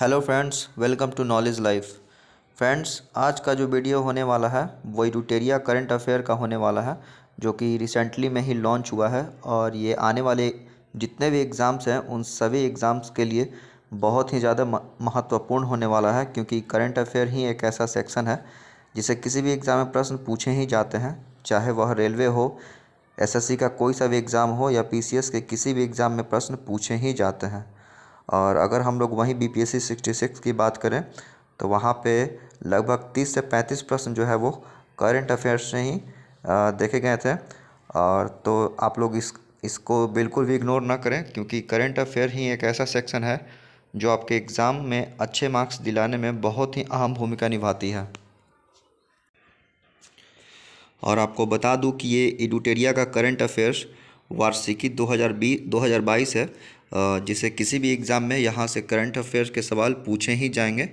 Hello friends, welcome to Knowledge Life. Friends, आज का जो वीडियो होने वाला है वो एडुटेरिया करंट अफेयर का होने वाला है, जो कि रिसेंटली में ही लॉन्च हुआ है। और ये आने वाले जितने भी एग्ज़ाम्स हैं उन सभी एग्ज़ाम्स के लिए बहुत ही ज़्यादा महत्वपूर्ण होने वाला है, क्योंकि करंट अफेयर ही एक ऐसा सेक्शन है जिसे किसी भी एग्ज़ाम में प्रश्न पूछे ही जाते हैं, चाहे वह रेलवे हो, एसएससी का कोई सा भी एग्ज़ाम हो या पीसीएस के किसी भी एग्ज़ाम में प्रश्न पूछे ही जाते हैं। और अगर हम लोग वहीं बीपीएससी 66 की बात करें तो वहाँ पे लगभग 30 से 35 प्रश्न जो है वो करंट अफेयर्स से ही देखे गए थे। और तो आप लोग इसको बिल्कुल भी इग्नोर ना करें, क्योंकि करंट अफेयर ही एक ऐसा सेक्शन है जो आपके एग्ज़ाम में अच्छे मार्क्स दिलाने में बहुत ही अहम भूमिका निभाती है। और आपको बता दूं कि ये एडुटेरिया का करंट अफेयर्स वार्षिकी 2022 है, जिसे किसी भी एग्ज़ाम में यहाँ से करंट अफेयर्स के सवाल पूछे ही जाएंगे।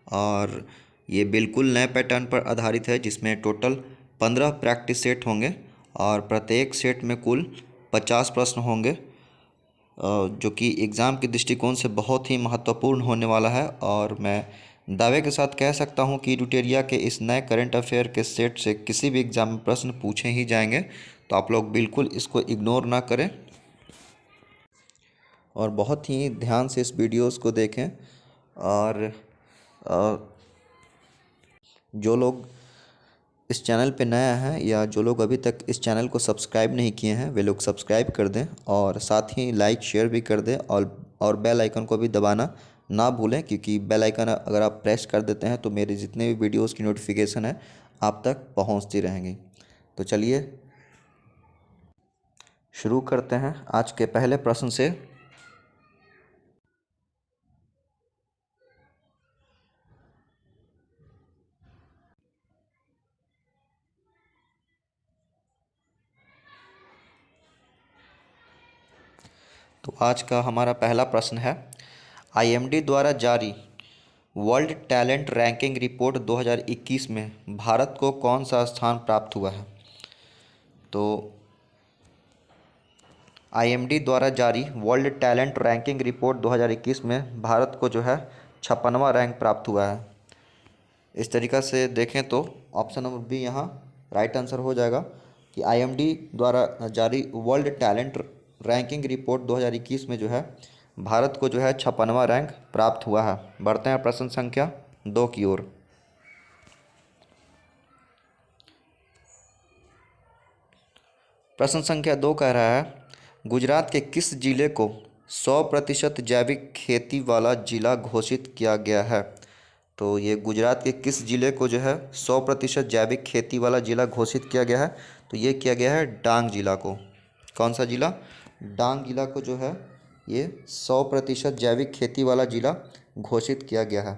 और ये बिल्कुल नए पैटर्न पर आधारित है, जिसमें टोटल 15 प्रैक्टिस सेट होंगे और प्रत्येक सेट में कुल 50 प्रश्न होंगे, जो कि एग्ज़ाम के दृष्टिकोण से बहुत ही महत्वपूर्ण होने वाला है। और मैं दावे के साथ कह सकता हूं कि एडुटेरिया के इस नए करंट अफेयर के सेट से किसी भी एग्ज़ाम में प्रश्न पूछे ही जाएंगे, तो आप लोग बिल्कुल इसको इग्नोर ना करें और बहुत ही ध्यान से इस वीडियोस को देखें। और अ, जो लोग इस चैनल पे नया है या जो लोग अभी तक इस चैनल को सब्सक्राइब नहीं किए हैं वे लोग सब्सक्राइब कर दें और साथ ही लाइक शेयर भी कर दें, और बेल आइकन को भी दबाना ना भूलें, क्योंकि बेल आइकन अगर आप प्रेस कर देते हैं तो मेरे जितने भी वीडियोस की नोटिफिकेशन है आप तक पहुंचती रहेंगी। तो चलिए शुरू करते हैं आज के पहले प्रश्न से। तो आज का हमारा पहला प्रश्न है, आईएमडी द्वारा जारी वर्ल्ड टैलेंट रैंकिंग रिपोर्ट 2021 में भारत को कौन सा स्थान प्राप्त हुआ है। तो आईएमडी द्वारा जारी वर्ल्ड टैलेंट रैंकिंग रिपोर्ट 2021 में भारत को जो है 56वां रैंक प्राप्त हुआ है। इस तरीक़ा से देखें तो ऑप्शन नंबर बी यहाँ राइट आंसर हो जाएगा कि आईएमडी द्वारा जारी वर्ल्ड टैलेंट रैंकिंग रिपोर्ट 2021 में जो है भारत को जो है 56वां रैंक प्राप्त हुआ है। बढ़ते हैं प्रश्न संख्या 2 की ओर। प्रश्न संख्या 2 कह रहा है, गुजरात के किस जिले को 100% जैविक खेती वाला जिला घोषित किया गया है। तो ये गुजरात के किस जिले को जो है 100% जैविक खेती वाला जिला घोषित किया गया है। तो ये किया गया है डांग जिला को। कौन सा जिला? डांग जिला को जो है ये 100% जैविक खेती वाला जिला घोषित किया गया है।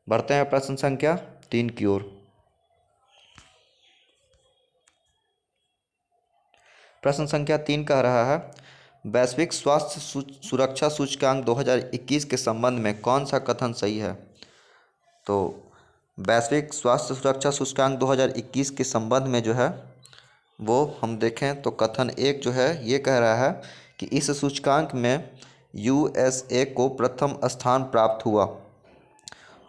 बढ़ते हैं प्रश्न संख्या 3 की ओर। प्रश्न संख्या 3 कह रहा है, वैश्विक स्वास्थ्य सुरक्षा सूचकांक 2021 के संबंध में कौन सा कथन सही है। तो वैश्विक स्वास्थ्य सुरक्षा सूचकांक 2021 के संबंध में जो है वो हम देखें तो कथन 1 जो है ये कह रहा है कि इस सूचकांक में यूएसए को प्रथम स्थान प्राप्त हुआ।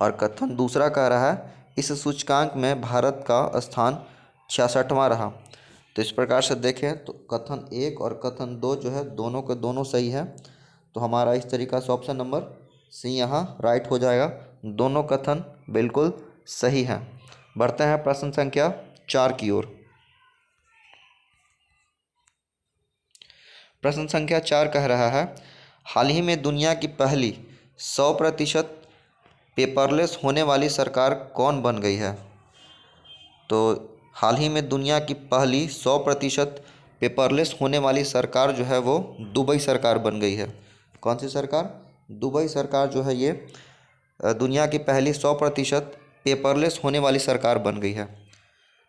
और कथन दूसरा कह रहा है इस सूचकांक में भारत का स्थान 66वां रहा। तो इस प्रकार से देखें तो कथन 1 और कथन 2 जो है दोनों के दोनों सही है। तो हमारा इस तरीक़ा से ऑप्शन नंबर सी यहाँ राइट हो जाएगा। दोनों कथन बिल्कुल सही हैं। बढ़ते हैं प्रश्न संख्या 4 की ओर। प्रश्न संख्या 4 कह रहा है, हाल ही में दुनिया की पहली 100% पेपरलेस होने वाली सरकार कौन बन गई है। तो हाल ही में दुनिया की पहली 100% पेपरलेस होने वाली सरकार जो है वो दुबई सरकार बन गई है। कौन सी सरकार? दुबई सरकार जो है ये दुनिया की पहली 100% पेपरलेस होने वाली सरकार बन गई है।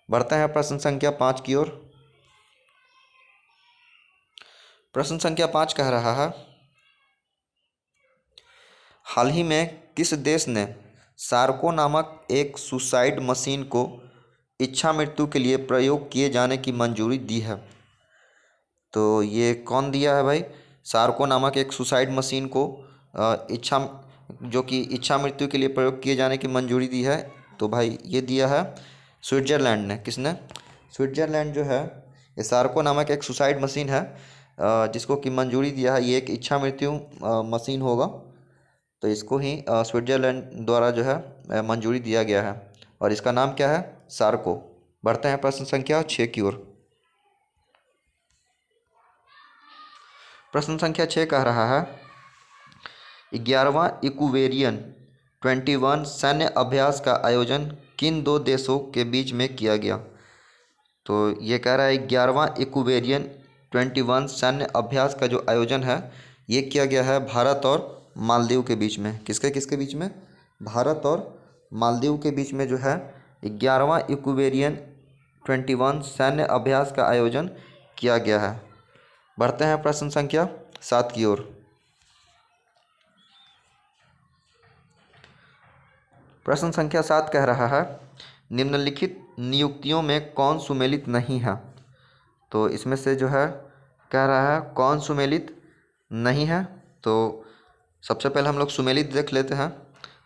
बढ़ते हैं प्रश्न संख्या 5 की ओर। प्रश्न संख्या 5 कह रहा है, हाल ही में किस देश ने सार्को नामक एक सुसाइड मशीन को इच्छा मृत्यु के लिए प्रयोग किए जाने की मंजूरी दी है। तो ये कौन दिया है भाई? सार्को नामक एक सुसाइड मशीन को इच्छा जो कि इच्छा मृत्यु के लिए प्रयोग किए जाने की मंजूरी दी है, तो भाई ये दिया है स्विट्ज़रलैंड ने। किसने? स्विट्ज़रलैंड जो है, ये सार्को नामक एक सुसाइड मशीन है जिसको कि मंजूरी दिया है। ये एक इच्छा मृत्यु मशीन होगा, तो इसको ही स्विट्ज़रलैंड द्वारा जो है मंजूरी दिया गया है और इसका नाम क्या है? सार्को। बढ़ते हैं प्रश्न संख्या 6 की ओर। प्रश्न संख्या 6 कह रहा है 11वां इक्वेरियन 21 सैन्य अभ्यास का आयोजन किन दो देशों के बीच में किया गया? तो ये कह रहा है 11वां इक्वेरियन 21 सैन्य अभ्यास का जो आयोजन है ये किया गया है भारत और मालदीव के बीच में। किसके किसके बीच में? भारत और मालदीव के बीच में जो है 11वां इक्वेरियन 21 सैन्य अभ्यास का आयोजन किया गया है। बढ़ते हैं प्रश्न संख्या 7 की ओर। प्रश्न संख्या 7 कह रहा है निम्नलिखित नियुक्तियों में कौन सुमेलित नहीं है? तो इसमें से जो है कह रहा है कौन सुमेलित नहीं है। तो सबसे पहले हम लोग सुमेलित देख लेते हैं।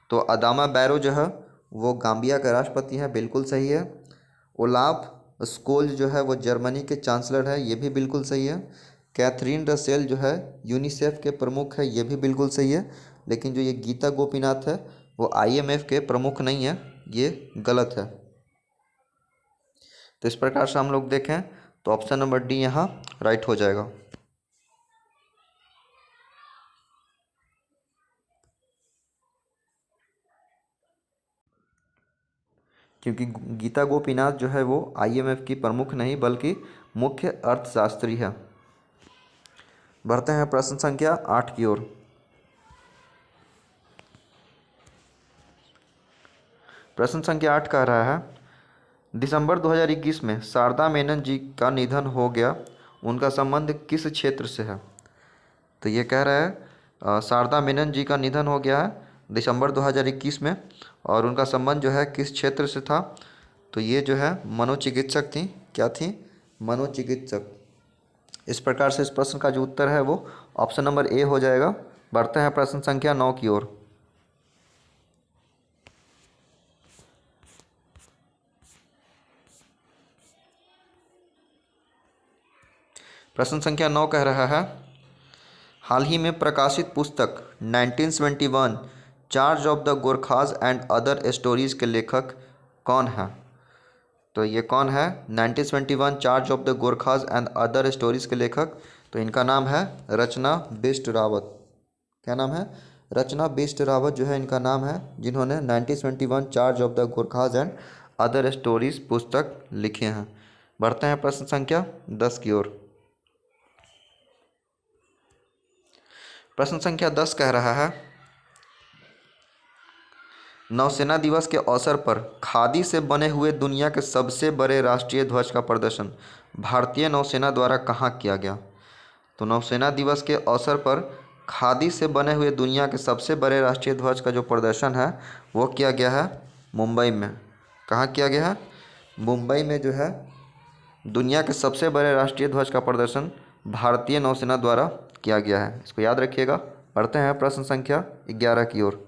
तो अदामा बैरो जो है वो गाम्बिया का राष्ट्रपति है, बिल्कुल सही है। ओलाफ स्कोल्ज जो है वो जर्मनी के चांसलर है, ये भी बिल्कुल सही है। कैथरीन रसेल जो है यूनिसेफ के प्रमुख है, ये भी बिल्कुल सही है। लेकिन जो ये गीता गोपीनाथ है वो IMF के प्रमुख नहीं है, ये गलत है। तो इस प्रकार से हम लोग देखें तो ऑप्शन नंबर डी यहाँ राइट हो जाएगा। क्योंकि गीता गोपीनाथ जो है वो IMF की प्रमुख नहीं बल्कि मुख्य अर्थशास्त्री है। बढ़ते हैं प्रश्न संख्या 8 की ओर। प्रश्न संख्या 8 कह रहा है दिसंबर 2021 में शारदा मेनन जी का निधन हो गया, उनका संबंध किस क्षेत्र से है? तो ये कह रहा है शारदा मेनन जी का निधन हो गया है दिसंबर 2021 में और उनका संबंध जो है किस क्षेत्र से था? तो ये जो है मनोचिकित्सक थी। क्या थी? मनोचिकित्सक। इस प्रकार से इस प्रश्न का जो उत्तर है वो ऑप्शन नंबर ए हो जाएगा। बढ़ते हैं प्रश्न संख्या 9 की ओर। प्रश्न संख्या 9 कह रहा है हाल ही में प्रकाशित पुस्तक 1971 charge of the Gorkhas and other stories के लेखक कौन है? तो ये कौन है 1971 charge of the Gorkhas and other stories के लेखक? तो इनका नाम है रचना बिष्ट रावत। क्या नाम है? रचना बिष्ट रावत जो है इनका नाम है, जिन्होंने 1971 charge of the Gorkhas and other stories पुस्तक लिखे हैं। बढ़ते हैं प्रश्न संख्या 10 की ओर। प्रश्न संख्या 10 कह रहा है नौसेना दिवस के अवसर पर खादी से बने हुए दुनिया के सबसे बड़े राष्ट्रीय ध्वज का प्रदर्शन भारतीय नौसेना द्वारा कहाँ किया गया? तो नौसेना दिवस के अवसर पर खादी से बने हुए दुनिया के सबसे बड़े राष्ट्रीय ध्वज का जो प्रदर्शन है वो किया गया है मुंबई में। कहाँ किया गया है? मुंबई में जो है दुनिया के सबसे बड़े राष्ट्रीय ध्वज का प्रदर्शन भारतीय नौसेना द्वारा किया गया है, इसको याद रखिएगा। बढ़ते हैं प्रश्न संख्या 11 की ओर।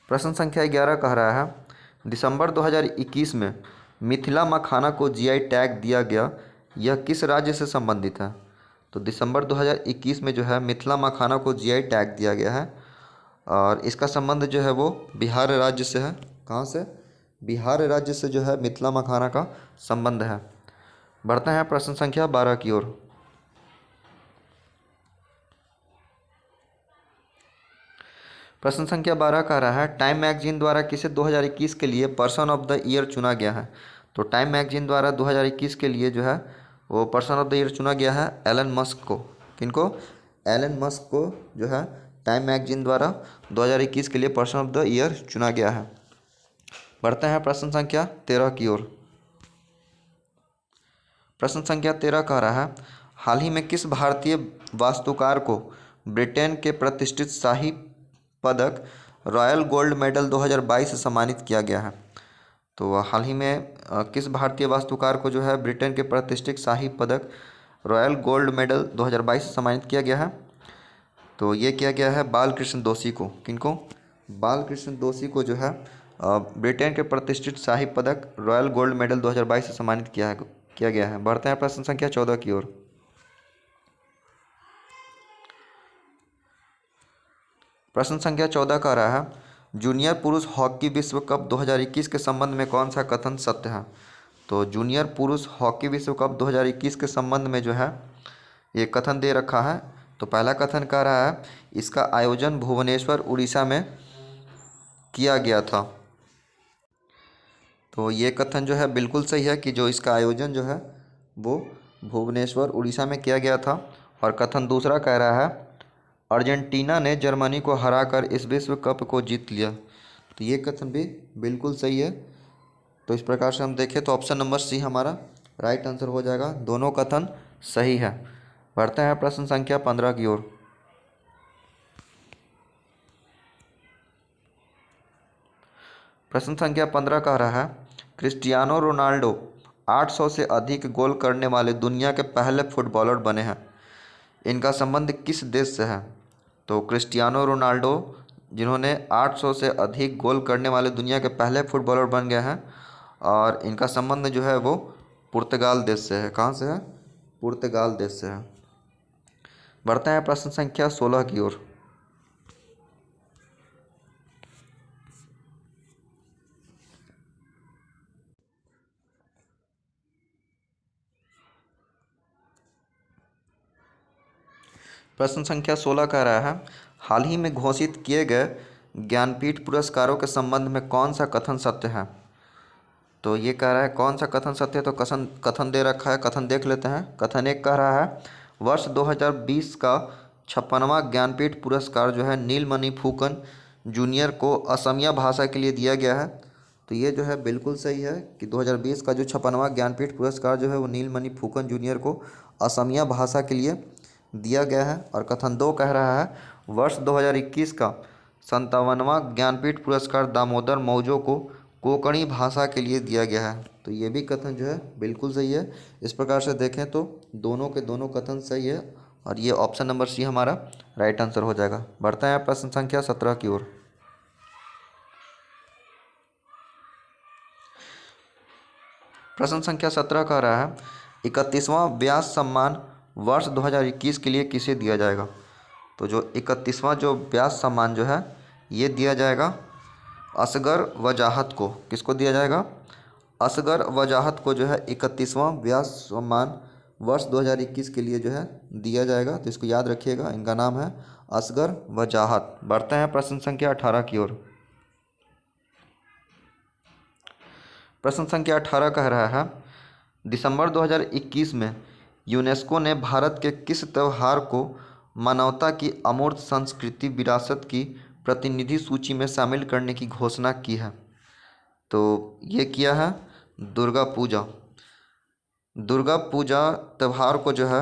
प्रश्न संख्या 11 कह रहा है दिसंबर 2021 में मिथिला मखाना को GI टैग दिया गया, यह किस राज्य से संबंधित है? तो दिसंबर 2021 में जो है मिथिला मखाना को GI टैग दिया गया है और इसका संबंध जो है वो बिहार राज्य से है। कहाँ से? बिहार राज्य से जो है मिथिला मखाना का संबंध है। बढ़ते हैं प्रश्न संख्या 12 की ओर। प्रश्न संख्या 12 कह रहा है टाइम मैगजीन द्वारा किसे 2021 के लिए पर्सन ऑफ द ईयर चुना गया है? तो टाइम मैगजीन द्वारा 2021 के लिए जो है वो पर्सन ऑफ द ईयर चुना गया है एलन मस्क को। किनको? एलन मस्क को जो है टाइम मैगजीन द्वारा 2021 के लिए पर्सन ऑफ द ईयर चुना गया है। बढ़ते हैं प्रश्न संख्या 13 की ओर। प्रश्न संख्या 13 कह रहा है हाल ही में किस भारतीय वास्तुकार को ब्रिटेन के प्रतिष्ठित शाही पदक रॉयल गोल्ड मेडल 2022 से सम्मानित किया गया है? तो हाल ही में किस भारतीय वास्तुकार को जो है ब्रिटेन के प्रतिष्ठित शाही पदक रॉयल गोल्ड मेडल 2022 से सम्मानित किया गया है? तो ये किया गया है बाल कृष्ण दोषी को। किनको? बाल कृष्ण दोषी को जो है ब्रिटेन के प्रतिष्ठित शाही पदक रॉयल गोल्ड मेडल 2022 से सम्मानित किया गया है। बढ़ते हैं प्रश्न संख्या 14 की ओर। प्रश्न संख्या 14 का रहा है जूनियर पुरुष हॉकी विश्व कप 2021 के संबंध में कौन सा कथन सत्य है? तो जूनियर पुरुष हॉकी विश्व कप 2021 के संबंध में जो है ये कथन दे रखा है। तो पहला कथन कह रहा है इसका आयोजन भुवनेश्वर उड़ीसा में किया गया था। तो ये कथन जो है बिल्कुल सही है कि जो इसका आयोजन जो है वो भुवनेश्वर उड़ीसा में किया गया था। और कथन दूसरा कह रहा है अर्जेंटीना ने जर्मनी को हराकर इस विश्व कप को जीत लिया। तो ये कथन भी बिल्कुल सही है। तो इस प्रकार से हम देखें तो ऑप्शन नंबर सी हमारा राइट आंसर हो जाएगा। दोनों कथन सही है। बढ़ते हैं प्रश्न संख्या 15 की ओर। प्रश्न संख्या 15 कह रहा है क्रिस्टियानो रोनाल्डो 800 से अधिक गोल करने वाले दुनिया के पहले फुटबॉलर बने हैं। इनका संबंध किस देश से है? तो क्रिस्टियानो रोनाल्डो जिन्होंने 800 से अधिक गोल करने वाले दुनिया के पहले फुटबॉलर बन गए हैं और इनका संबंध जो है वो पुर्तगाल देश से है। कहाँ से है? पुर्तगाल देश से है। बढ़ते हैं प्रश्न संख्या 16 की ओर। प्रश्न संख्या 16 कह रहा है हाल ही में घोषित किए गए ज्ञानपीठ पुरस्कारों के संबंध में कौन सा कथन सत्य है? तो ये कह रहा है कौन सा कथन सत्य है। तो कथन दे रखा है, कथन देख लेते हैं। कथन एक कह रहा है वर्ष 2020 का 56वां ज्ञानपीठ पुरस्कार जो है नीलमणि फुकन जूनियर को असमिया भाषा के लिए दिया गया है। तो ये जो है बिल्कुल सही है कि 2020 का जो 56वां ज्ञानपीठ पुरस्कार जो है वो नीलमणि फुकन जूनियर को असमिया भाषा के लिए दिया गया है। और कथन दो कह रहा है वर्ष 2021 का 57वां ज्ञानपीठ पुरस्कार दामोदर मौजो को कोंकणी भाषा के लिए दिया गया है। तो ये भी कथन जो है बिल्कुल सही है। इस प्रकार से देखें तो दोनों के दोनों कथन सही है और ये ऑप्शन नंबर सी हमारा राइट आंसर हो जाएगा। बढ़ते हैं प्रश्न संख्या 17 की ओर। प्रश्न संख्या 17 कह रहा है 31वां व्यास सम्मान वर्ष 2021 के लिए किसे दिया जाएगा? तो जो 31वां जो व्यास सम्मान जो है ये दिया जाएगा असगर वजाहत को। किसको दिया जाएगा? असगर वजाहत को जो है 31वां व्यास सम्मान वर्ष 2021 के लिए जो है दिया जाएगा। तो इसको याद रखिएगा, इनका नाम है असगर वजाहत। बढ़ते हैं प्रश्न संख्या 18 की ओर। प्रश्न संख्या 18 कह रहा है दिसंबर 2021 में यूनेस्को ने भारत के किस त्यौहार को मानवता की अमूर्त संस्कृति विरासत की प्रतिनिधि सूची में शामिल करने की घोषणा की है? तो ये किया है दुर्गा पूजा। दुर्गा पूजा त्यौहार को जो है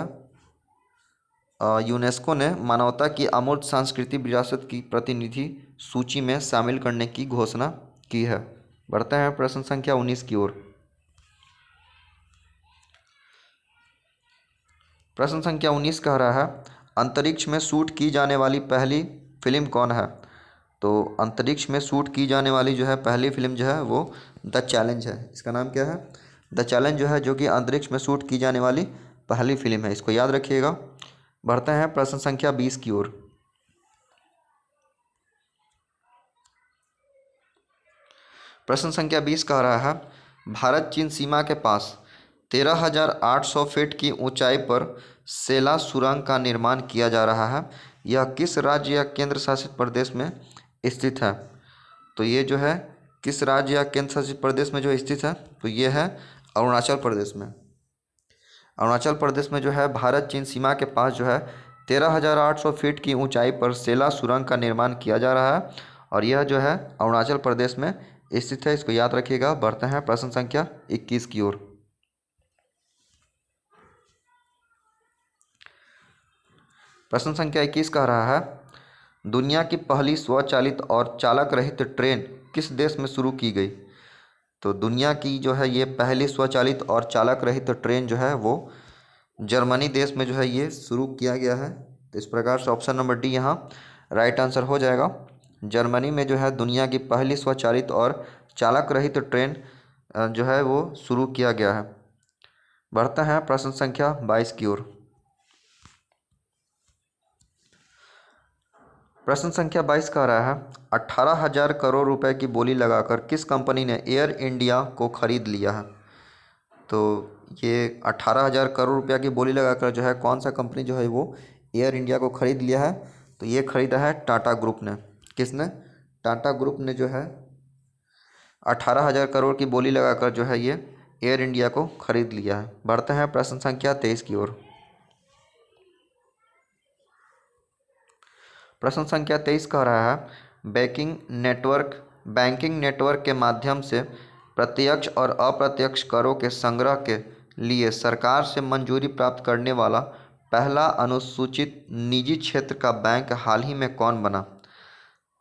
यूनेस्को ने मानवता की अमूर्त सांस्कृतिक विरासत की प्रतिनिधि सूची में शामिल करने की घोषणा की है। बढ़ते हैं प्रश्न संख्या 19 की ओर। प्रश्न संख्या 19 कह रहा है अंतरिक्ष में शूट की जाने वाली पहली फिल्म कौन है? तो अंतरिक्ष में शूट की जाने वाली जो है पहली फिल्म जो है वो द चैलेंज है। इसका नाम क्या है? द चैलेंज जो है जो कि अंतरिक्ष में शूट की जाने वाली पहली फिल्म है। इसको याद रखिएगा। बढ़ते हैं प्रश्न संख्या 20 की ओर। प्रश्न संख्या 20 कह रहा है भारत चीन सीमा के पास 13,800 फीट की ऊंचाई पर सेला सुरंग का निर्माण किया जा रहा है। यह किस राज्य या केंद्र शासित प्रदेश में स्थित है? तो ये जो है किस राज्य या केंद्र शासित प्रदेश में जो स्थित है? तो ये है अरुणाचल प्रदेश में। अरुणाचल प्रदेश में जो है भारत चीन सीमा के पास जो है 13,800 फीट की ऊंचाई पर सेला सुरंग का निर्माण किया जा रहा है और यह जो है अरुणाचल प्रदेश में स्थित है। इसको याद रखिएगा। बढ़ते हैं प्रश्न संख्या 21 की ओर। प्रश्न संख्या 21 कह रहा है दुनिया की पहली स्वचालित और चालक रहित ट्रेन किस देश में शुरू की गई? तो दुनिया की जो है ये पहली स्वचालित और चालक रहित ट्रेन जो है वो जर्मनी देश में जो है ये शुरू किया गया है। तो इस प्रकार से ऑप्शन नंबर डी यहाँ राइट आंसर हो जाएगा। जर्मनी में जो है दुनिया की पहली स्वचालित और चालक रहित ट्रेन जो है वो शुरू किया गया है। बढ़ते हैं प्रश्न संख्या 22 की ओर। प्रश्न संख्या 22 कह रहा है 18,000 करोड़ रुपए की बोली लगाकर किस कंपनी ने एयर इंडिया को खरीद लिया है। तो ये 18,000 करोड़ रुपया की बोली लगाकर जो है कौन सा कंपनी जो है वो एयर इंडिया को खरीद लिया है। तो ये खरीदा है टाटा ग्रुप ने। किसने? टाटा ग्रुप ने जो है 18,000 करोड़ की बोली लगाकर जो है ये एयर इंडिया को खरीद लिया है। बढ़ते हैं प्रश्न संख्या 23 की ओर। प्रश्न संख्या 23 कह रहा है बैंकिंग नेटवर्क के माध्यम से प्रत्यक्ष और अप्रत्यक्ष करों के संग्रह के लिए सरकार से मंजूरी प्राप्त करने वाला पहला अनुसूचित निजी क्षेत्र का बैंक हाल ही में कौन बना।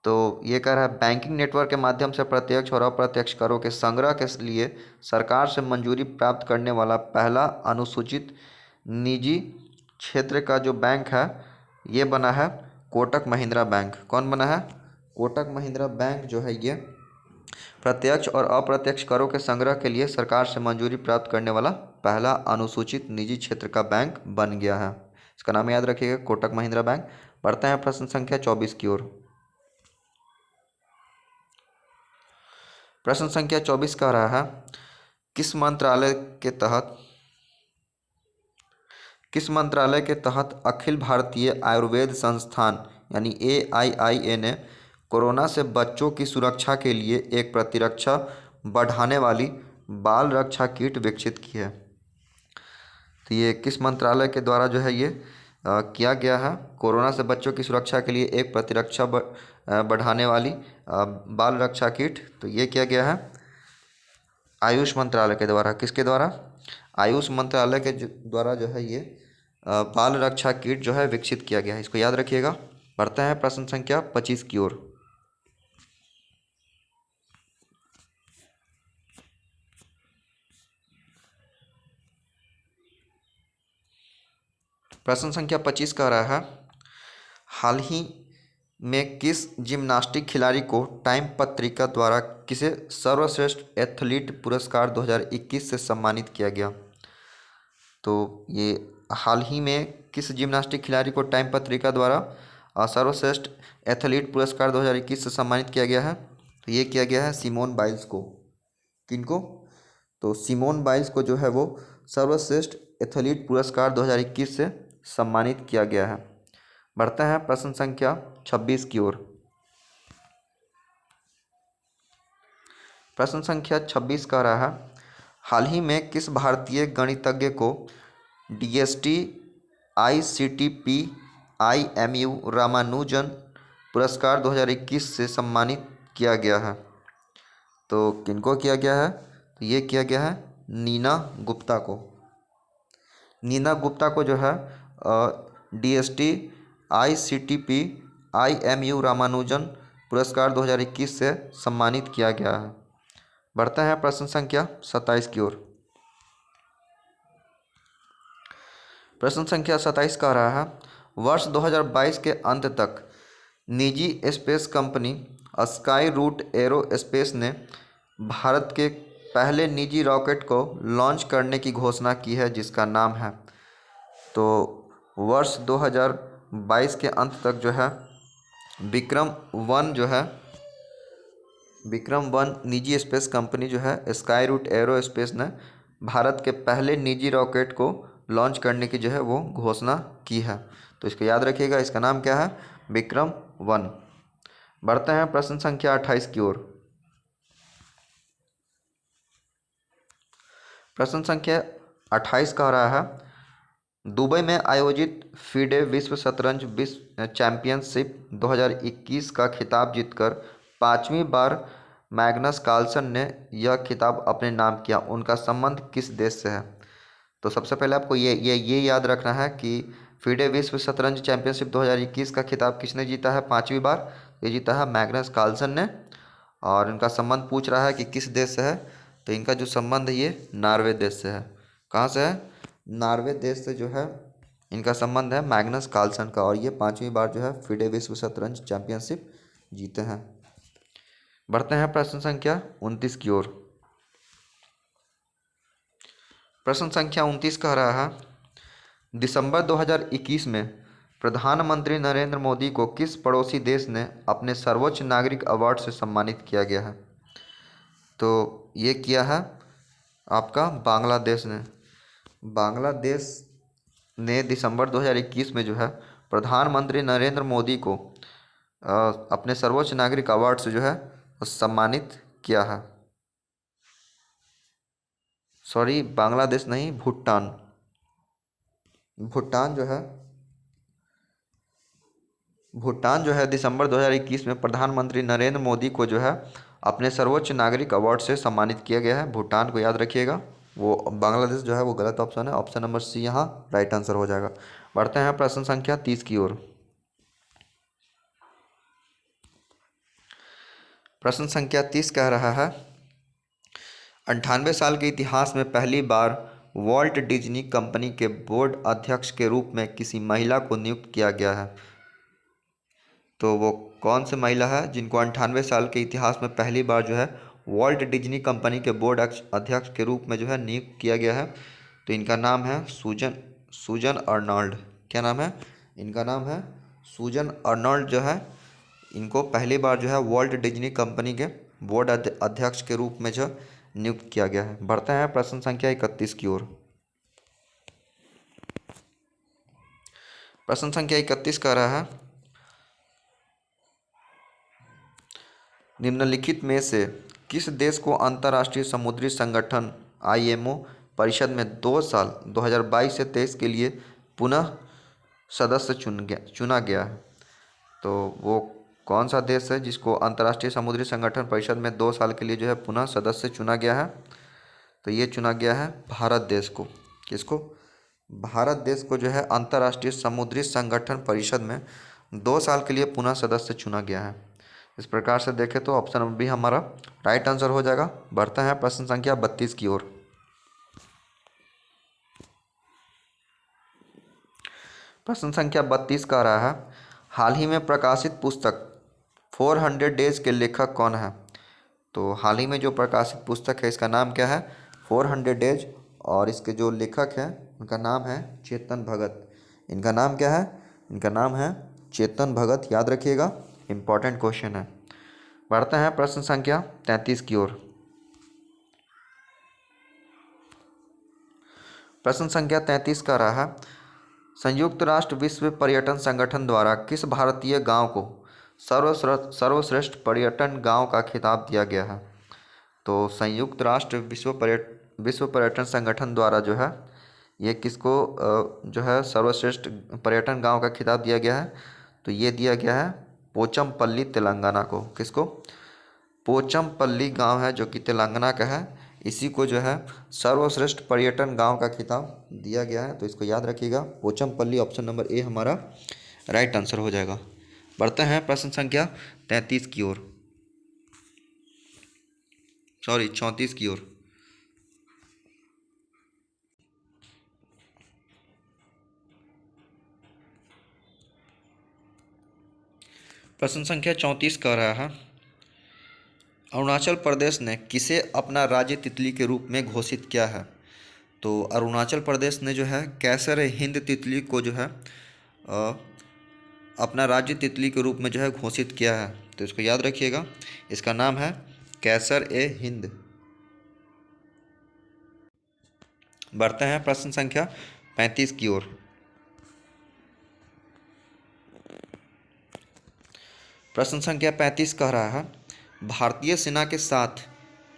तो ये कह रहा है बैंकिंग नेटवर्क के माध्यम से प्रत्यक्ष और अप्रत्यक्ष करों के संग्रह के लिए सरकार से मंजूरी प्राप्त करने वाला पहला अनुसूचित निजी क्षेत्र का जो बैंक है ये बना है कोटक महिंद्रा बैंक। कौन बना है? कोटक महिंद्रा बैंक जो है ये प्रत्यक्ष और अप्रत्यक्ष करों के संग्रह के लिए सरकार से मंजूरी प्राप्त करने वाला पहला अनुसूचित निजी क्षेत्र का बैंक बन गया है। इसका नाम याद रखिएगा, कोटक महिंद्रा बैंक। बढ़ते हैं प्रश्न संख्या 24 की ओर। प्रश्न संख्या 24 कह रहा है किस मंत्रालय के तहत अखिल भारतीय आयुर्वेद संस्थान यानी AIIA ने कोरोना से बच्चों की सुरक्षा के लिए एक प्रतिरक्षा बढ़ाने वाली बाल रक्षा किट विकसित की है। तो ये किस मंत्रालय के द्वारा जो है ये किया गया है? कोरोना से बच्चों की सुरक्षा के लिए एक प्रतिरक्षा बढ़ाने वाली बाल रक्षा किट। तो ये किया गया है आयुष मंत्रालय के द्वारा। किसके द्वारा? आयुष मंत्रालय के द्वारा जो है ये बाल रक्षा किट जो है विकसित किया गया है। इसको याद रखिएगा। बढ़ते हैं प्रश्न संख्या 25 की ओर। प्रश्न संख्या 25 कह रहा है हाल ही में किस जिम्नास्टिक खिलाड़ी को टाइम पत्रिका द्वारा किसे सर्वश्रेष्ठ एथलीट पुरस्कार 2021 से सम्मानित किया गया। तो ये हाल ही में किस जिम्नास्टिक खिलाड़ी को टाइम पत्रिका द्वारा सर्वश्रेष्ठ एथलीट पुरस्कार 2021 से सम्मानित किया गया है। तो ये किया गया है सिमोन बाइल्स को। किनको? तो सिमोन बाइल्स को जो है वो सर्वश्रेष्ठ एथलीट पुरस्कार 2021 से सम्मानित किया गया है। बढ़ते हैं प्रश्न संख्या 26 की ओर। प्रश्न संख्या 26 कह रहा है हाल ही में किस भारतीय गणितज्ञ को DST ICTP IMU रामानुजन पुरस्कार 2021 से सम्मानित किया गया है। तो किनको किया गया है? तो ये किया गया है नीना गुप्ता को। नीना गुप्ता को जो है DST ICTP IMU रामानुजन पुरस्कार 2021 से सम्मानित किया गया है। बढ़ते हैं प्रश्न संख्या 27 की ओर। प्रश्न संख्या 27 कह रहा है वर्ष 2022 के अंत तक निजी space company Skyroot Aerospace ने भारत के पहले निजी रॉकेट को लॉन्च करने की घोषणा की है जिसका नाम है। तो वर्ष 2022 के अंत तक जो है विक्रम वन निजी स्पेस कंपनी जो है स्काई रूट एरोस्पेस ने भारत के पहले निजी रॉकेट को लॉन्च करने की जो है वो घोषणा की है। तो इसको याद रखिएगा, इसका नाम क्या है? विक्रम वन। बढ़ते हैं प्रश्न संख्या 28 की ओर। प्रश्न संख्या 28 कह रहा है दुबई में आयोजित FIDE विश्व शतरंज चैंपियनशिप 2021 का खिताब जीतकर 5वीं बार मैग्नस कार्लसन ने यह खिताब अपने नाम किया। उनका संबंध किस देश से है? तो सबसे पहले आपको ये याद रखना है कि FIDE विश्व शतरंज चैंपियनशिप 2021 का खिताब किसने जीता है 5वीं बार? ये जीता है मैग्नस कार्लसन ने। और इनका संबंध पूछ रहा है कि किस देश से है। तो इनका जो संबंध है ये नॉर्वे देश से है। कहाँ से है? नॉर्वे देश से जो है इनका संबंध है मैग्नस कार्लसन का, और ये 5वीं बार जो है फिडे विश्व शतरंज चैंपियनशिप जीते हैं। बढ़ते हैं प्रश्न संख्या 29 की ओर। प्रश्न संख्या 29 कह रहा है, दिसंबर 2021 में प्रधानमंत्री नरेंद्र मोदी को किस पड़ोसी देश ने अपने सर्वोच्च नागरिक अवार्ड से सम्मानित किया गया है? तो ये किया है आपका बांग्लादेश ने। बांग्लादेश ने दिसंबर 2021 में जो है प्रधानमंत्री नरेंद्र मोदी को अपने सर्वोच्च नागरिक अवार्ड से जो है सम्मानित किया है। सॉरी, बांग्लादेश नहीं, भूटान। भूटान जो है दिसंबर 2021 में प्रधानमंत्री नरेंद्र मोदी को जो है अपने सर्वोच्च नागरिक अवार्ड से सम्मानित किया गया है। भूटान को याद रखिएगा, वो बांग्लादेश जो है वो गलत ऑप्शन है। ऑप्शन नंबर सी यहाँ राइट आंसर हो जाएगा। बढ़ते हैं प्रश्न संख्या 30 की ओर। प्रश्न संख्या 30 कह रहा है, 98 साल के इतिहास में पहली बार वॉल्ट डिज्नी कंपनी के बोर्ड अध्यक्ष के रूप में किसी महिला को नियुक्त किया गया है। तो वो कौन सी महिला है जिनको 98 साल के इतिहास में पहली बार जो है वॉल्ट डिज्नी कंपनी के बोर्ड अध्यक्ष के रूप में जो है नियुक्त किया गया है? तो इनका नाम है सूजन अर्नल्ड। क्या नाम है? इनका नाम है सूजन अर्नल्ड जो है, इनको पहली बार जो है वॉल्ट डिज्नी कंपनी के बोर्ड अध्यक्ष के रूप में जो नियुक्त किया गया है। बढ़ते हैं प्रश्न संख्या 31 की ओर। प्रश्न संख्या 31 कह रहा है, निम्नलिखित में से किस देश को अंतर्राष्ट्रीय समुद्री संगठन IMO परिषद में 2 साल 2022 से 23 के लिए पुनः सदस्य चुना गया है? तो वो कौन सा देश है जिसको अंतर्राष्ट्रीय समुद्री संगठन परिषद में 2 साल के लिए जो है पुनः सदस्य चुना गया है? तो ये चुना गया है भारत देश को। किसको? भारत देश को जो है अंतर्राष्ट्रीय समुद्री संगठन परिषद में 2 साल के लिए पुनः सदस्य चुना गया है। इस प्रकार से देखें तो ऑप्शन नंबर बी हमारा राइट आंसर हो जाएगा। बढ़ते हैं प्रश्न संख्या 32 की ओर। प्रश्न संख्या 32 का रहा है, हाल ही में प्रकाशित पुस्तक 400 डेज के लेखक कौन है? तो हाल ही में जो प्रकाशित पुस्तक है इसका नाम क्या है? 400 डेज, और इसके जो लेखक हैं उनका नाम है चेतन भगत। इनका नाम क्या है? इनका नाम है चेतन भगत, याद रखिएगा, इंपॉर्टेंट क्वेश्चन है। बढ़ते हैं प्रश्न संख्या 33 की ओर। प्रश्न संख्या 33 का रहा है, संयुक्त राष्ट्र विश्व पर्यटन संगठन द्वारा किस भारतीय गांव को सर्वश्रेष्ठ पर्यटन गांव का खिताब दिया गया है? तो संयुक्त राष्ट्र विश्व पर्यटन संगठन द्वारा जो है ये किसको जो है सर्वश्रेष्ठ पर्यटन गांव का खिताब दिया गया है? तो ये दिया गया है पोचमपल्ली तेलंगाना को। किसको? पोचमपल्ली गांव है जो कि तेलंगाना का है, इसी को जो है सर्वश्रेष्ठ पर्यटन गांव का खिताब दिया गया है। तो इसको याद रखिएगा, पोचमपल्ली, ऑप्शन नंबर ए हमारा राइट आंसर हो जाएगा। बढ़ते हैं प्रश्न संख्या 33 की ओर, सॉरी 34 की ओर। प्रश्न संख्या 34 कह रहा है, अरुणाचल प्रदेश ने किसे अपना राज्य तितली के रूप में घोषित किया है? तो अरुणाचल प्रदेश ने जो है कैसर हिंद तितली को जो है अपना राज्य तितली के रूप में जो है घोषित किया है। तो इसको याद रखिएगा, इसका नाम है कैसर-ए-हिंद। बढ़ते हैं प्रश्न संख्या 35 की ओर। प्रश्न संख्या 35 कह रहा है, भारतीय सेना के साथ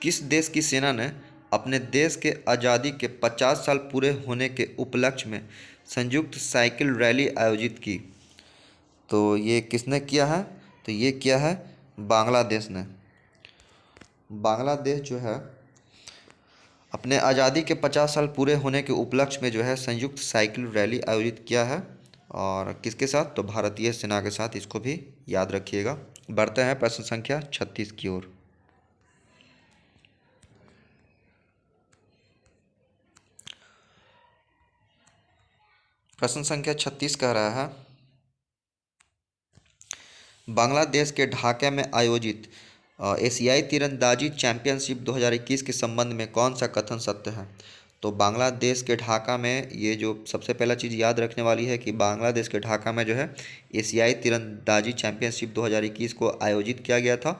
किस देश की सेना ने अपने देश के आज़ादी के 50 साल पूरे होने के उपलक्ष्य में संयुक्त साइकिल रैली आयोजित की? तो ये किसने किया है? तो ये किया है बांग्लादेश ने। बांग्लादेश जो है अपने आज़ादी के 50 साल पूरे होने के उपलक्ष्य में जो है संयुक्त साइकिल रैली आयोजित किया है, और किसके साथ? तो भारतीय सेना के साथ। इसको भी याद रखिएगा। बढ़ते हैं प्रश्न संख्या 36 की ओर। प्रश्न संख्या 36 कह रहा है, बांग्लादेश के ढाका में आयोजित एशियाई तीरंदाजी चैंपियनशिप 2021 के संबंध में कौन सा कथन सत्य है। तो बांग्लादेश के ढाका में, ये जो सबसे पहला चीज़ याद रखने वाली है कि बांग्लादेश के ढाका में जो है एशियाई तीरंदाजी चैंपियनशिप 2021 को आयोजित किया गया था।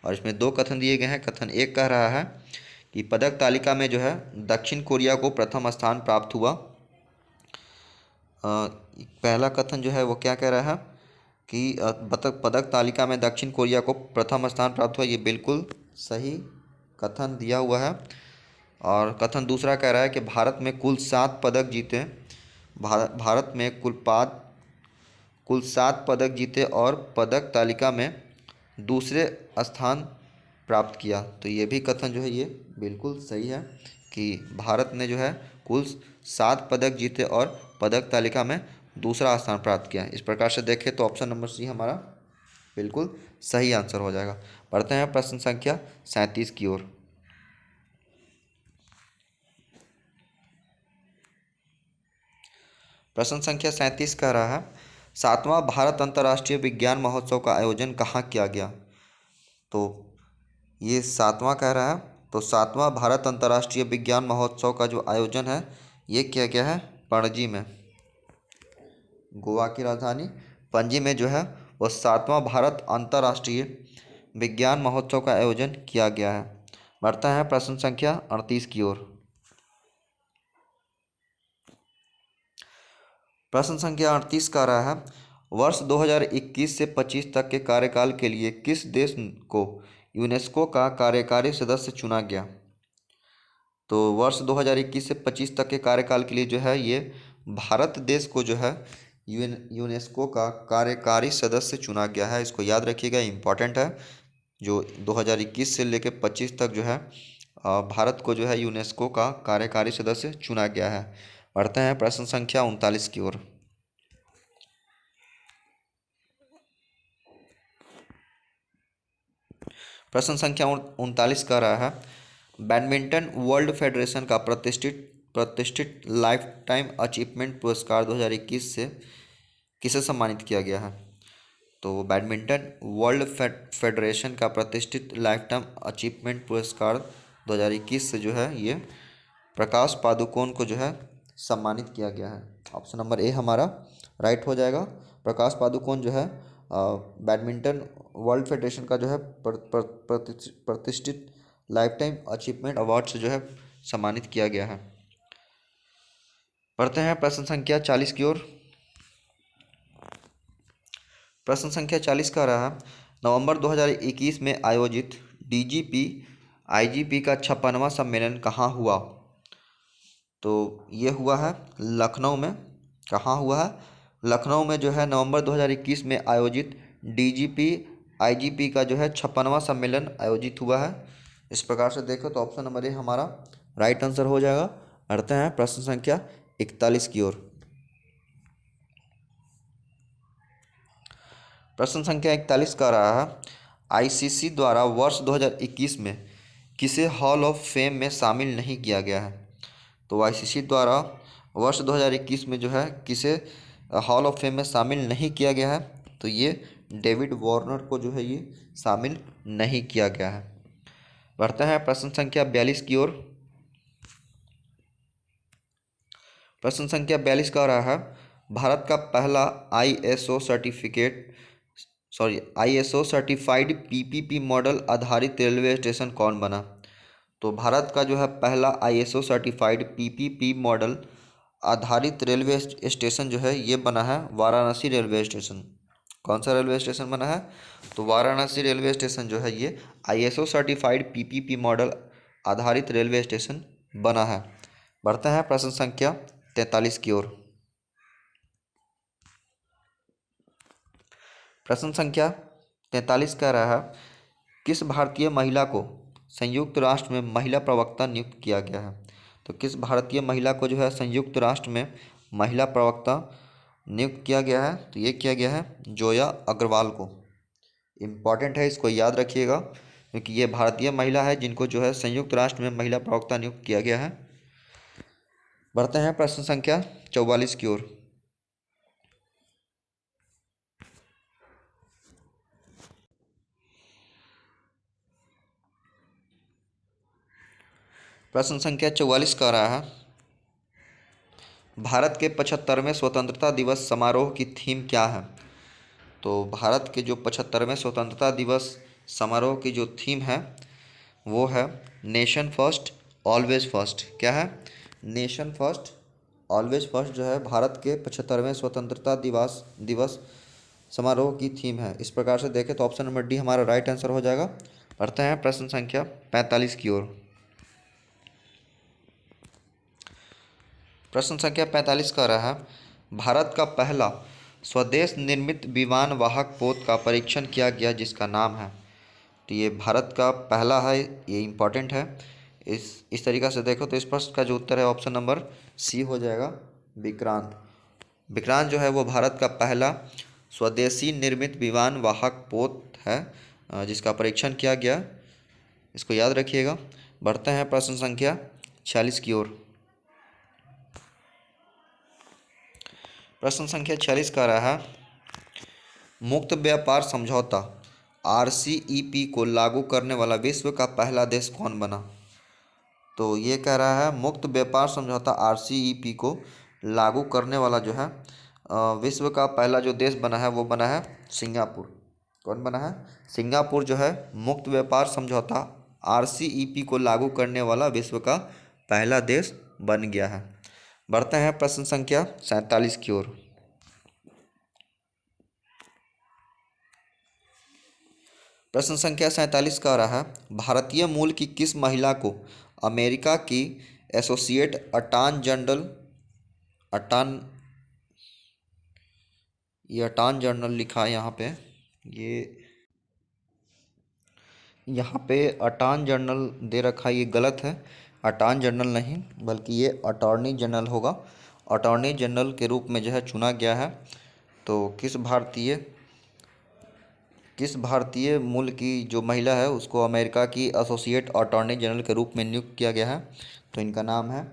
और इसमें दो कथन दिए गए हैं। कथन एक कह रहा है कि पदक तालिका में जो है दक्षिण कोरिया को प्रथम स्थान प्राप्त हुआ। पहला कथन जो है वो क्या कह रहा है कि पदक तालिका में दक्षिण कोरिया को प्रथम स्थान प्राप्त हुआ। ये बिल्कुल सही कथन दिया हुआ है। और कथन दूसरा कह रहा है कि भारत में कुल 7 पदक जीते, भारत में कुल 7 पदक जीते और पदक तालिका में दूसरे स्थान प्राप्त किया। तो ये भी कथन जो है ये बिल्कुल सही है कि भारत ने जो है कुल 7 पदक जीते और पदक तालिका में दूसरा स्थान प्राप्त किया। इस प्रकार से देखें तो ऑप्शन नंबर सी हमारा बिल्कुल सही आंसर हो जाएगा। बढ़ते हैं प्रश्न संख्या 37 की ओर। प्रश्न संख्या 37 कह रहा है, 7वां भारत अंतर्राष्ट्रीय विज्ञान महोत्सव का आयोजन कहाँ किया गया। तो ये 7वां कह रहा है, तो 7वां भारत अंतर्राष्ट्रीय विज्ञान महोत्सव का जो आयोजन है ये किया गया है पणजी में। गोवा की राजधानी पणजी में जो है वो 7वां भारत अंतर्राष्ट्रीय विज्ञान महोत्सव का आयोजन किया गया है। बढ़ता है प्रश्न संख्या 38 की ओर। प्रश्न संख्या 38 का रहा है, वर्ष 2021 से 25 तक के कार्यकाल के लिए किस देश को यूनेस्को का कार्यकारी सदस्य चुना गया। तो वर्ष 2021 से 25 तक के कार्यकाल के लिए जो है ये भारत देश को जो है यूनेस्को का कार्यकारी सदस्य चुना गया है। इसको याद रखिएगा, इम्पॉर्टेंट है। जो 2021 से लेकर 25 तक जो है भारत को जो है यूनेस्को का कार्यकारी सदस्य चुना गया है। बढ़ते हैं प्रश्न संख्या 39 की ओर। प्रश्न संख्या 39 कह रहा है, बैडमिंटन वर्ल्ड फेडरेशन का प्रतिष्ठित लाइफ टाइम अचीवमेंट पुरस्कार 2021 से किसे सम्मानित किया गया है। तो बैडमिंटन वर्ल्ड फेडरेशन का प्रतिष्ठित लाइफ टाइम अचीवमेंट पुरस्कार 2021 से जो है ये प्रकाश पादुकोण को जो है सम्मानित किया गया है। ऑप्शन नंबर ए हमारा राइट हो जाएगा। प्रकाश पादुकोण जो है बैडमिंटन वर्ल्ड फेडरेशन का जो है प्रतिष्ठित लाइफ टाइम अचीवमेंट अवार्ड से जो है सम्मानित किया गया है। पढ़ते हैं प्रश्न संख्या 40 की ओर। प्रश्न संख्या 40 का रहा, नवंबर 2021 में आयोजित डीजीपी आईजीपी का 56वां सम्मेलन कहाँ हुआ। तो ये हुआ है लखनऊ में। कहाँ हुआ है? लखनऊ में जो है नवंबर 2021 में आयोजित डीजीपी आईजीपी का जो है 56वां सम्मेलन आयोजित हुआ है। इस प्रकार से देखो तो ऑप्शन नंबर ए हमारा राइट आंसर हो जाएगा। बढ़ते हैं प्रश्न संख्या 41 की ओर। प्रश्न संख्या 41 का रहा है, आईसीसी द्वारा वर्ष 2021 में किसे हॉल ऑफ फेम में शामिल नहीं किया गया है। तो आईसीसी द्वारा वर्ष 2021 में जो है किसे हॉल ऑफ फेम में शामिल नहीं किया गया है। तो ये डेविड वार्नर को जो है ये शामिल नहीं किया गया है। बढ़ते हैं प्रश्न संख्या 42 की ओर। प्रश्न संख्या 42 का रहा है, भारत का पहला आईएसओ सर्टिफाइड पीपीपी मॉडल आधारित रेलवे स्टेशन कौन बना। तो भारत का जो है पहला आईएसओ सर्टिफाइड पीपीपी मॉडल आधारित रेलवे स्टेशन जो है ये बना है वाराणसी रेलवे स्टेशन। कौन सा रेलवे स्टेशन बना है? तो वाराणसी रेलवे स्टेशन जो है ये आईएसओ सर्टिफाइड पीपीपी मॉडल आधारित रेलवे स्टेशन बना है। बढ़ते हैं प्रश्न संख्या 43 की ओर। प्रश्न संख्या 43 कह रहा है, किस भारतीय महिला को संयुक्त राष्ट्र में महिला प्रवक्ता नियुक्त किया गया है। तो किस भारतीय महिला को जो है संयुक्त राष्ट्र में महिला प्रवक्ता नियुक्त किया गया है। तो ये किया गया है जोया अग्रवाल को। इम्पॉर्टेंट है, इसको याद रखिएगा क्योंकि ये भारतीय महिला है जिनको जो है संयुक्त राष्ट्र में महिला प्रवक्ता नियुक्त किया गया है। बढ़ते हैं प्रश्न संख्या 44 की ओर। प्रश्न संख्या 44 का रहा है, भारत के 75वें स्वतंत्रता दिवस समारोह की थीम क्या है? तो भारत के जो 75वें स्वतंत्रता दिवस समारोह की जो थीम है वो है नेशन फर्स्ट ऑलवेज फर्स्ट। क्या है? नेशन फर्स्ट ऑलवेज फर्स्ट जो है भारत के 75वें स्वतंत्रता दिवस दिवस समारोह की थीम है। इस प्रकार से देखें तो ऑप्शन नंबर डी हमारा राइट आंसर हो जाएगा। बढ़ते हैं प्रश्न संख्या 45 की ओर। प्रश्न संख्या 45 का रहा है, भारत का पहला स्वदेश निर्मित विमान वाहक पोत का परीक्षण किया गया जिसका नाम है। तो ये भारत का पहला है, ये इम्पॉर्टेंट है। इस तरीक़ा से देखो तो इस प्रश्न का जो उत्तर है ऑप्शन नंबर सी हो जाएगा, विक्रांत। विक्रांत जो है वो भारत का पहला स्वदेशी निर्मित विमान वाहक पोत है जिसका परीक्षण किया गया, इसको याद रखिएगा। बढ़ते हैं प्रश्न संख्या 46 की ओर। प्रश्न संख्या 46 का रहा है, मुक्त व्यापार समझौता RCEP को लागू करने वाला विश्व का पहला देश कौन बना? तो ये कह रहा है मुक्त व्यापार समझौता RCEP को लागू करने वाला जो है विश्व का पहला जो देश बना है वो बना है सिंगापुर। कौन बना है? सिंगापुर जो है मुक्त व्यापार समझौता RCEP को लागू करने वाला विश्व का पहला देश बन गया है। बढ़ते हैं प्रश्न संख्या 47 की ओर। प्रश्न संख्या 47 का रहा है, भारतीय मूल की किस महिला को अमेरिका की एसोसिएट अटॉर्नी जनरल अटॉर्न ये अटॉर्नी जनरल लिखा है यहाँ पे, ये यहाँ पे अटॉर्नी जनरल दे रखा है, ये गलत है। अटॉर्नी जनरल नहीं बल्कि ये अटॉर्नी जनरल होगा। अटॉर्नी जनरल के रूप में जो है चुना गया है। तो किस भारतीय मूल की जो महिला है उसको अमेरिका की एसोसिएट अटॉर्नी जनरल के रूप में नियुक्त किया गया है? तो इनका नाम है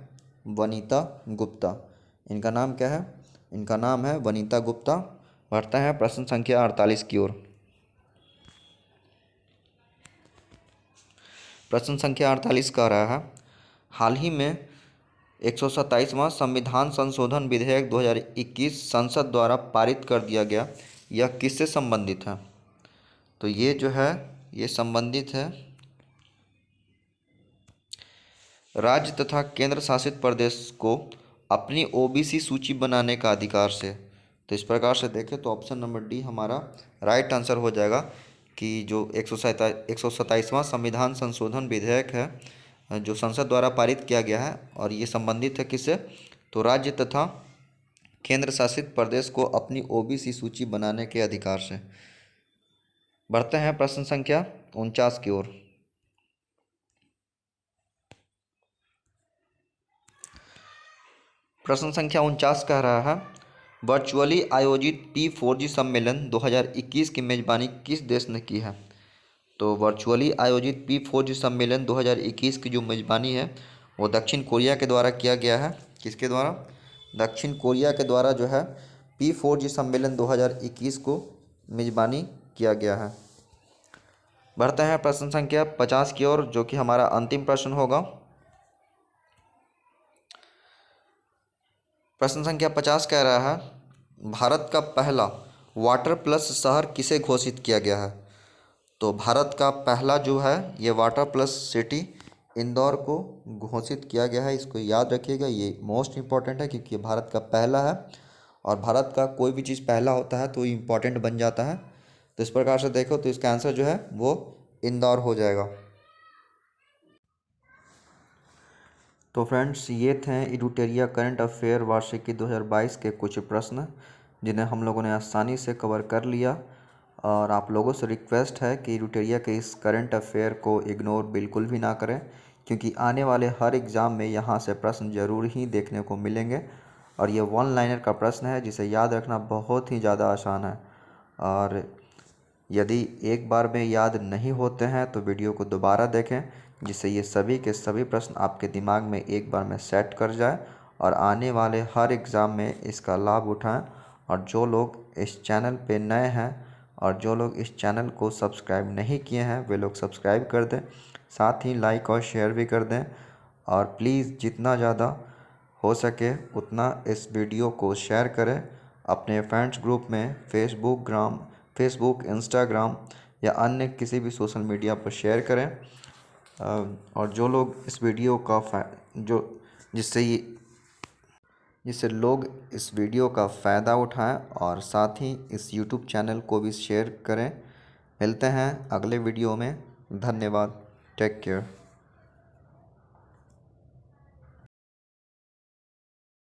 वनीता गुप्ता। इनका नाम क्या है? इनका नाम है वनीता गुप्ता। बढ़ते हैं प्रश्न संख्या 48 की ओर। प्रश्न संख्या 48 का रहा है, हाल ही में 127वां संविधान संशोधन विधेयक 2021 संसद द्वारा पारित कर दिया गया, यह किससे संबंधित है? तो ये जो है ये संबंधित है राज्य तथा केंद्र शासित प्रदेश को अपनी OBC सूची बनाने का अधिकार से। तो इस प्रकार से देखें तो ऑप्शन नंबर डी हमारा राइट आंसर हो जाएगा कि जो 127वां संविधान संशोधन विधेयक है जो संसद द्वारा पारित किया गया है और ये संबंधित है किससे? तो राज्य तथा केंद्र शासित प्रदेश को अपनी OBC सूची बनाने के अधिकार से। बढ़ते हैं प्रश्न संख्या 49 की ओर। प्रश्न संख्या 49 कह रहा है, वर्चुअली आयोजित P4G सम्मेलन 2021 की मेजबानी किस देश ने की है? तो वर्चुअली आयोजित P4G सम्मेलन 2021 की जो मेजबानी है वो दक्षिण कोरिया के द्वारा किया गया है। किसके द्वारा? दक्षिण कोरिया के द्वारा जो है P4G सम्मेलन 2021 को मेजबानी किया गया है। बढ़ते हैं प्रश्न संख्या 50 की ओर जो कि हमारा अंतिम प्रश्न होगा। प्रश्न संख्या 50 कह रहा है, भारत का पहला वाटर प्लस शहर किसे घोषित किया गया है? तो भारत का पहला जो है ये वाटर प्लस सिटी इंदौर को घोषित किया गया है। इसको याद रखिएगा, ये मोस्ट इम्पॉर्टेंट है क्योंकि ये भारत का पहला है और भारत का कोई भी चीज़ पहला होता है तो इम्पॉर्टेंट बन जाता है। तो इस प्रकार से देखो तो इसका आंसर जो है वो इंदौर हो जाएगा। तो फ्रेंड्स ये थे एडुटेरिया करंट अफेयर वार्षिकी 2022 के कुछ प्रश्न जिन्हें हम लोगों ने आसानी से कवर कर लिया। और आप लोगों से रिक्वेस्ट है कि एडुटेरिया के इस करंट अफेयर को इग्नोर बिल्कुल भी ना करें क्योंकि आने वाले हर एग्ज़ाम में यहाँ से प्रश्न ज़रूर ही देखने को मिलेंगे और ये वन लाइनर का प्रश्न है जिसे याद रखना बहुत ही ज़्यादा आसान है। और यदि एक बार में याद नहीं होते हैं तो वीडियो को दोबारा देखें जिससे ये सभी के सभी प्रश्न आपके दिमाग में एक बार में सेट कर जाए और आने वाले हर एग्ज़ाम में इसका लाभ उठाएं। और जो लोग इस चैनल पे नए हैं और जो लोग इस चैनल को सब्सक्राइब नहीं किए हैं वे लोग सब्सक्राइब कर दें, साथ ही लाइक और शेयर भी कर दें। और प्लीज़ जितना ज़्यादा हो सके उतना इस वीडियो को शेयर करें अपने फ्रेंड्स ग्रुप में, फेसबुक, इंस्टाग्राम या अन्य किसी भी सोशल मीडिया पर शेयर करें। और जो लोग इस वीडियो का जो जिससे लोग इस वीडियो का फ़ायदा उठाएं और साथ ही इस यूट्यूब चैनल को भी शेयर करें। मिलते हैं अगले वीडियो में। धन्यवाद। Take care.